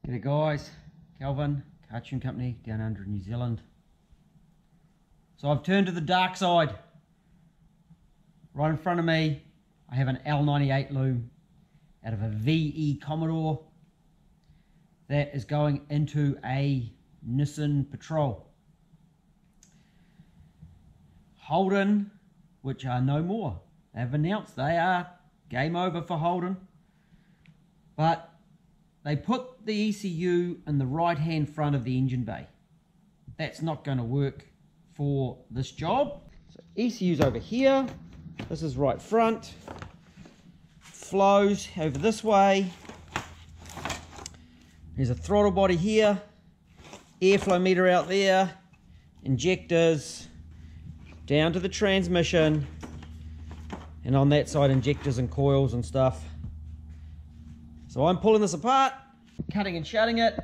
G'day guys, Calvin, Cartoon Company down under New Zealand. So I've turned to the dark side. Right in front of me, I have an L98 loom out of a VE Commodore that is going into a Nissan Patrol. Holden, which are no more. They've announced they are game over for Holden. But they put the ECU in the right hand front of the engine bay. That's not going to work for this job. So ECU's over here. This is right front. Flows over this way. There's a throttle body here. Airflow meter out there. Injectors. Down to the transmission. And on that side, injectors and coils and stuff. So I'm pulling this apart, cutting and shutting it,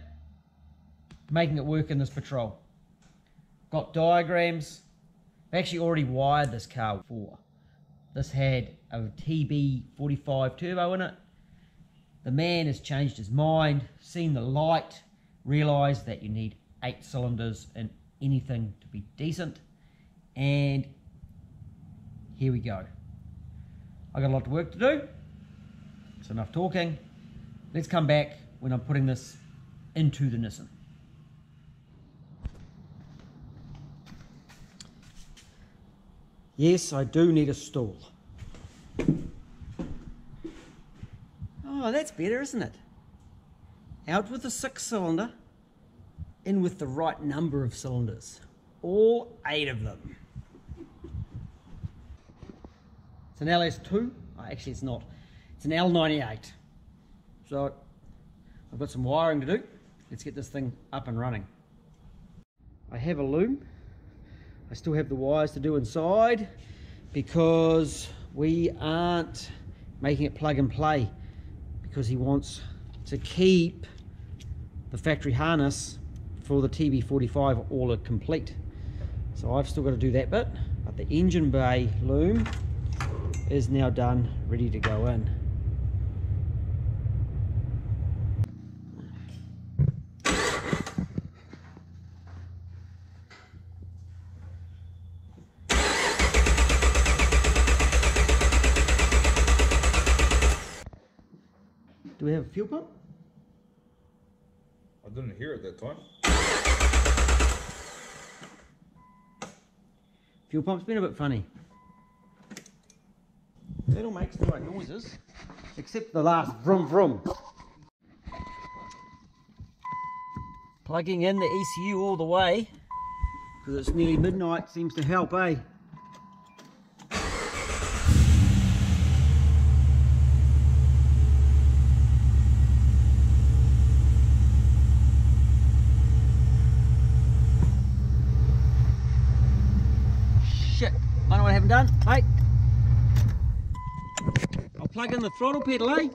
making it work in this Patrol. Got diagrams. I've actually already wired this car before. This had a TB45 turbo in it. The man has changed his mind, seen the light, realised that you need 8 cylinders in anything to be decent, and here we go. I got a lot of work to do, so enough talking. Let's come back when I'm putting this into the Nissan. Yes, I do need a stool. Oh, that's better, isn't it? Out with the 6-cylinder, in with the right number of cylinders. All 8 of them. It's an LS2. Oh, actually, it's not. It's an L98. So I've got some wiring to do. Let's get this thing up and running. I have a loom. I still have the wires to do inside because we aren't making it plug and play, because he wants to keep the factory harness for the TB45 all complete. So I've still got to do that bit, but the engine bay loom is now done, ready to go in. Do we have a fuel pump? I didn't hear it that time. Fuel pump's been a bit funny. It all makes the right noises, except the last vroom vroom. Plugging in the ECU all the way, because it's nearly midnight, seems to help, eh? Shit, I know what I haven't done. Hey, I'll plug in the throttle pedal, eh?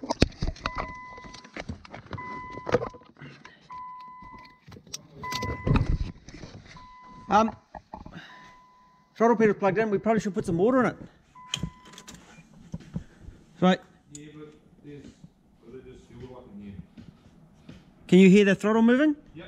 Throttle pedal plugged in. We probably should put some water in it. Right. Yeah, but there's fuel up in here. Can you hear the throttle moving? Yep.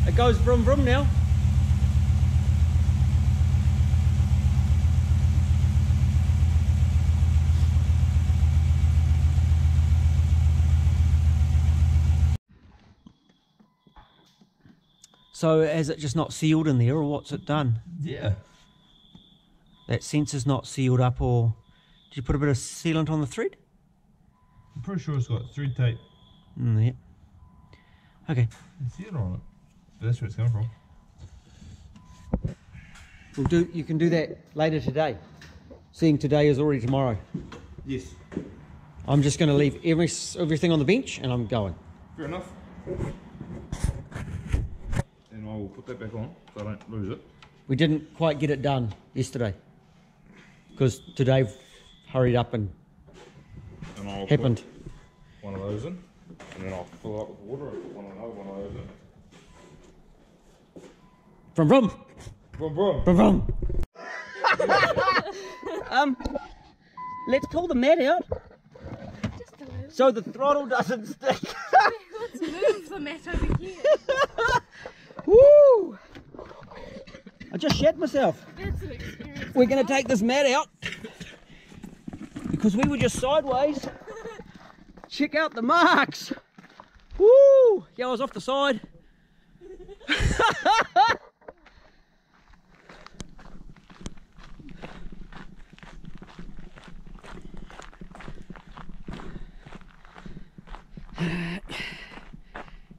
It goes vroom vroom now. So has it just not sealed in there, or what's it done? Yeah. That sensor's not sealed up, or did you put a bit of sealant on the thread? I'm pretty sure it's got thread tape. Yeah. Okay. I see it on it. But that's where it's coming from. You can do that later today. Seeing today is already tomorrow. Yes. I'm just going to leave everything on the bench and I'm going. Fair enough. And I will put that back on so I don't lose it. We didn't quite get it done yesterday. because today hurried up and I'll happened. put one of those in, and then I'll fill it up with water and put another one of those in. Vroom vroom. Boom, boom. Vroom vroom. Let's pull the mat out Just a little. so the throttle doesn't stick. Let's move the mat over here. Woo! I just shat myself. That's an experience. We're going to take this mat out because we were just sideways. Check out the marks. Woo! Yeah, I was off the side.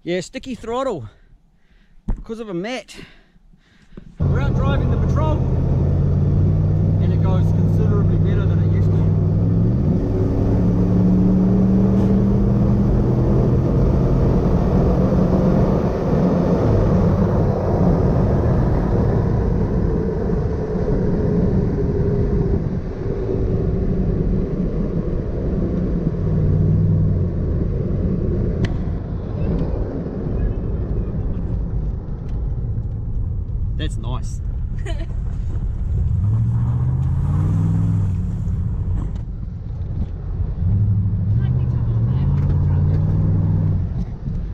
Yeah, sticky throttle because of a mat. We're out driving the Patrol and it goes considerably better than it used to. That's nice.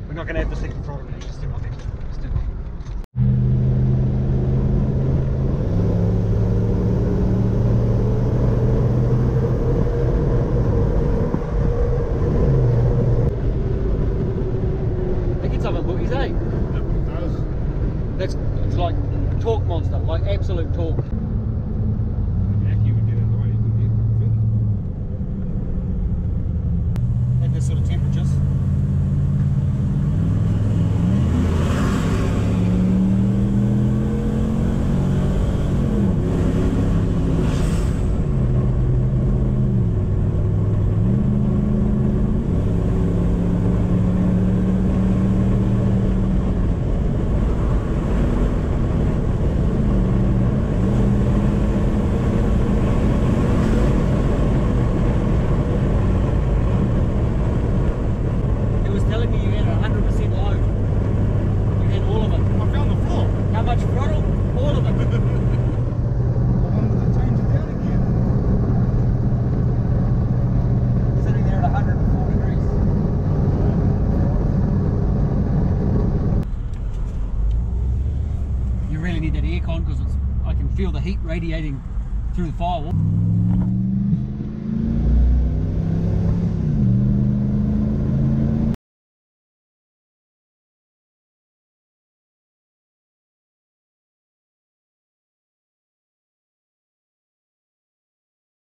We're not going to have the second throttle now, just do it like that. Just do it. They get something boogies, eh? It does. It's like torque monster, like absolute torque. Aki would get it the way he would get it. At this sort of temperatures. Feel the heat radiating through the firewall.